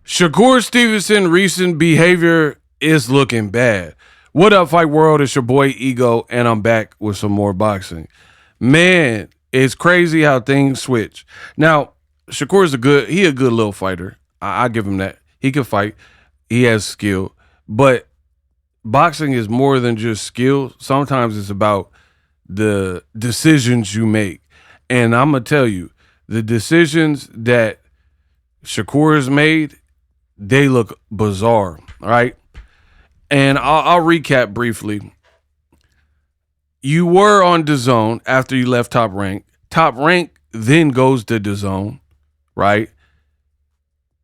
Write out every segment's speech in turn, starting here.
Shakur Stevenson recent behavior is looking bad. What up, Fight World? It's your boy Ego, and I'm back with some more boxing. Man, it's crazy how things switch. Now, Shakur's a good little fighter. I give him that. He can fight. He has skill. But boxing is more than just skill. Sometimes it's about the decisions you make. And I'm going to tell you, the decisions that Shakur has made, they look bizarre, all right? And I'll recap briefly. You were on DAZN after you left Top Rank. Top Rank then goes to DAZN, right?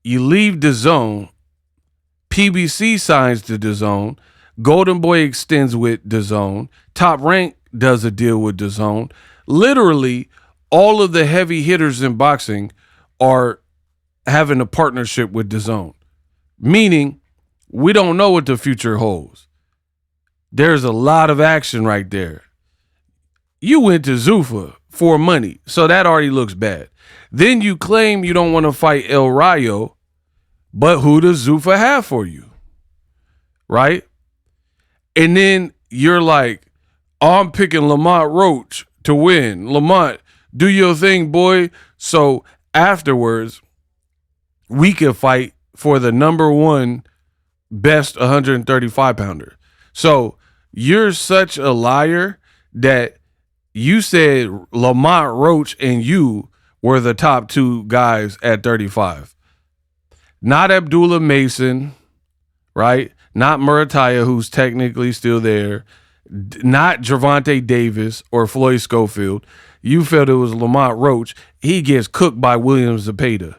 You leave DAZN. PBC signs to DAZN. Golden Boy extends with DAZN. Top Rank does a deal with DAZN. Literally, all of the heavy hitters in boxing are having a partnership with DAZN. Meaning, we don't know what the future holds. There's a lot of action right there. You went to Zuffa for money, so that already looks bad. Then you claim you don't want to fight El Rayo, but who does Zuffa have for you? Right? And then you're like, oh, I'm picking Lamont Roach to win. Lamont, do your thing, boy. So afterwards, we could fight for the number one best 135 pounder. So you're such a liar that you said Lamont Roach and you were the top two guys at 35. Not Abdullah Mason, right? Not Murataya, who's technically still there. Not Gervonta Davis or Floyd Schofield. You felt it was Lamont Roach. He gets cooked by William Zepeda.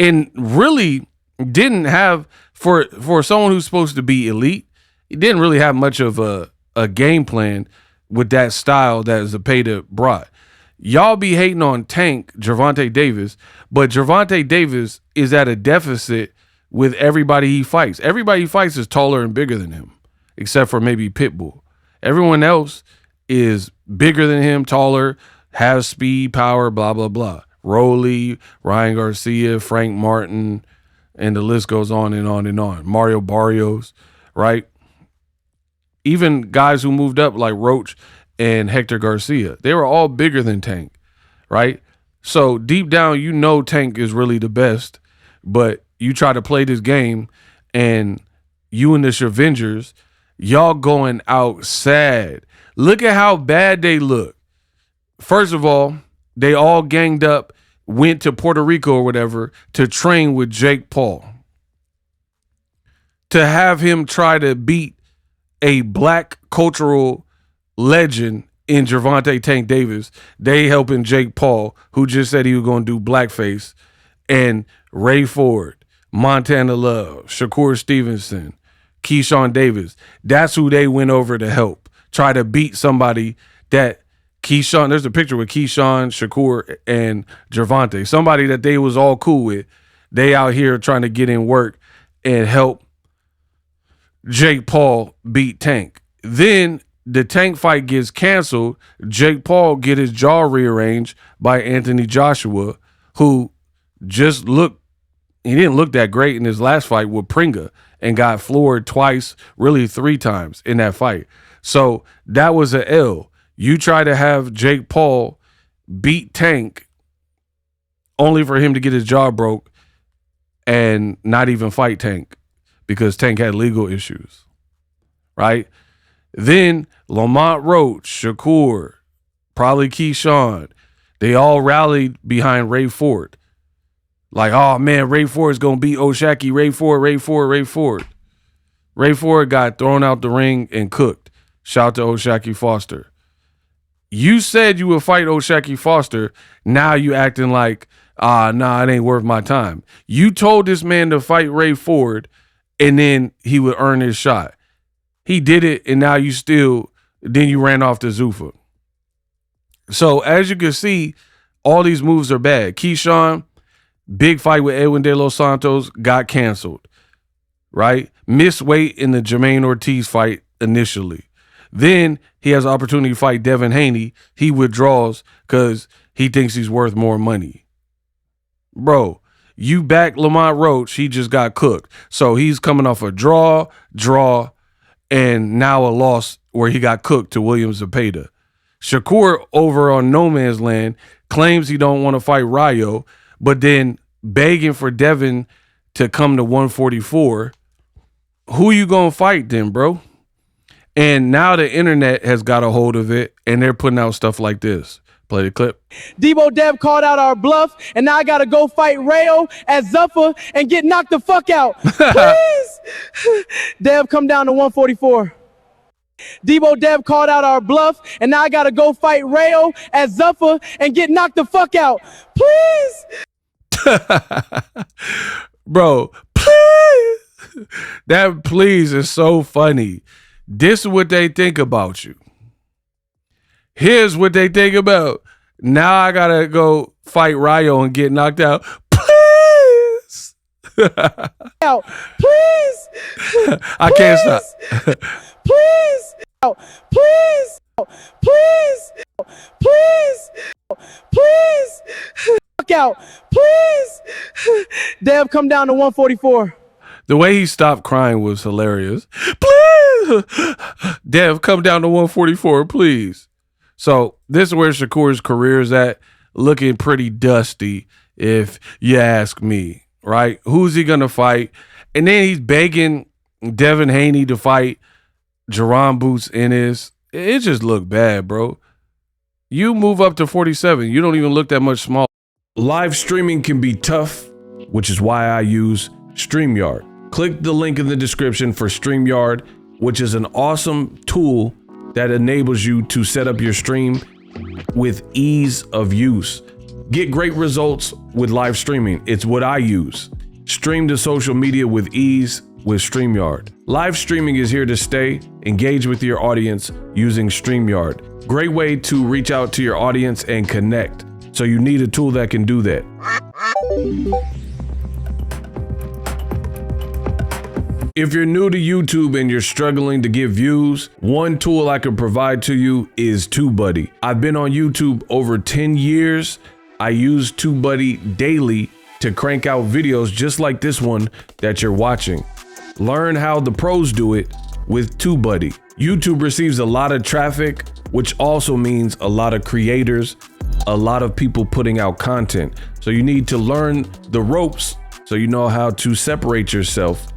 And really didn't have, for someone who's supposed to be elite, he didn't really have much of a game plan with that style that Zepeda brought. Y'all be hating on Tank, Gervonta Davis, but Gervonta Davis is at a deficit with everybody he fights. Everybody he fights is taller and bigger than him, except for maybe Pitbull. Everyone else is bigger than him, taller, has speed, power, blah, blah, blah. Rolly, Ryan Garcia, Frank Martin, and the list goes on and on and on. Mario Barrios, right? Even guys who moved up like Roach and Hector Garcia, they were all bigger than Tank, right? So deep down, you know Tank is really the best, but you try to play this game and you and the Shavengers, y'all going out sad. Look at how bad they look. First of all, they all ganged up, went to Puerto Rico or whatever to train with Jake Paul. To have him try to beat a black cultural legend in Gervonta Tank Davis, they helping Jake Paul, who just said he was going to do blackface, and Ray Ford, Montana Love, Shakur Stevenson, Keyshawn Davis. That's who they went over to help. Try to beat somebody that Keyshawn, there's a picture with Keyshawn, Shakur, and Gervonta. Somebody that they was all cool with. They out here trying to get in work and help Jake Paul beat Tank. Then the Tank fight gets canceled. Jake Paul get his jaw rearranged by Anthony Joshua, who just he didn't look that great in his last fight with Pringa and got floored twice, really 3 times in that fight. So that was an L. You try to have Jake Paul beat Tank only for him to get his jaw broke and not even fight Tank because Tank had legal issues, right? Then Lamont Roach, Shakur, probably Keyshawn, they all rallied behind Ray Ford. Like, oh, man, Ray Ford is going to beat O'Shaquie. Ray Ford. Ray Ford got thrown out the ring and cooked. Shout to O'Shaquie Foster. You said you would fight O'Shaquie Foster. Now you acting like, nah, it ain't worth my time. You told this man to fight Ray Ford, and then he would earn his shot. He did it, and now then you ran off to Zuffa. So as you can see, all these moves are bad. Keyshawn, big fight with Edwin De Los Santos, got canceled, right? Missed weight in the Jermaine Ortiz fight initially. Then he has an opportunity to fight Devin Haney. He withdraws because he thinks he's worth more money. Bro, You back Lamont Roach, he just got cooked. So he's coming off a draw, and now a loss where he got cooked to William Zepeda. Shakur over on No Man's Land claims he don't want to fight Rayo, but then begging for Devin to come to 144. Who you gonna fight then, bro? And now the internet has got a hold of it, and they're putting out stuff like this. Play the clip. Debo Dev called out our bluff, and now I got to go fight Rayo at Zuffa and get knocked the fuck out. Please. Dev, come down to 144. Debo Dev called out our bluff, and now I got to go fight Rayo at Zuffa and get knocked the fuck out. Please. Bro, please. That please is so funny. This is what they think about you. Here's what they think about. Now I gotta go fight Rayo and get knocked out. Please. Out. Please. I can't stop. Please. Out. Please. Please. Please. Please. Fuck out. Please. Dev, come down to 144. The way he stopped crying was hilarious. Please. Dev, come down to 144, please. So this is where Shakur's career is at, looking pretty dusty, if you ask me, right? Who's he going to fight? And then he's begging Devin Haney to fight Jerron Boots Ennis. It just looked bad, bro. You move up to 47. You don't even look that much smaller. Live streaming can be tough, which is why I use StreamYard. Click the link in the description for StreamYard, which is an awesome tool that enables you to set up your stream with ease of use. Get great results with live streaming. It's what I use. Stream to social media with ease with StreamYard. Live streaming is here to stay. Engage with your audience using StreamYard. Great way to reach out to your audience and connect. So you need a tool that can do that. If you're new to YouTube and you're struggling to get views, one tool I can provide to you is TubeBuddy. I've been on YouTube over 10 years. I use TubeBuddy daily to crank out videos just like this one that you're watching. Learn how the pros do it with TubeBuddy. YouTube receives a lot of traffic, which also means a lot of creators, a lot of people putting out content. So you need to learn the ropes so you know how to separate yourself,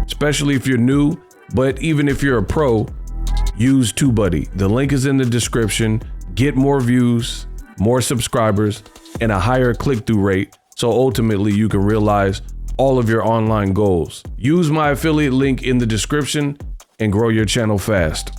especially if you're new, but even if you're a pro, use TubeBuddy. The link is in the description. Get more views, more subscribers, and a higher click-through rate, so ultimately you can realize all of your online goals. Use my affiliate link in the description and grow your channel fast.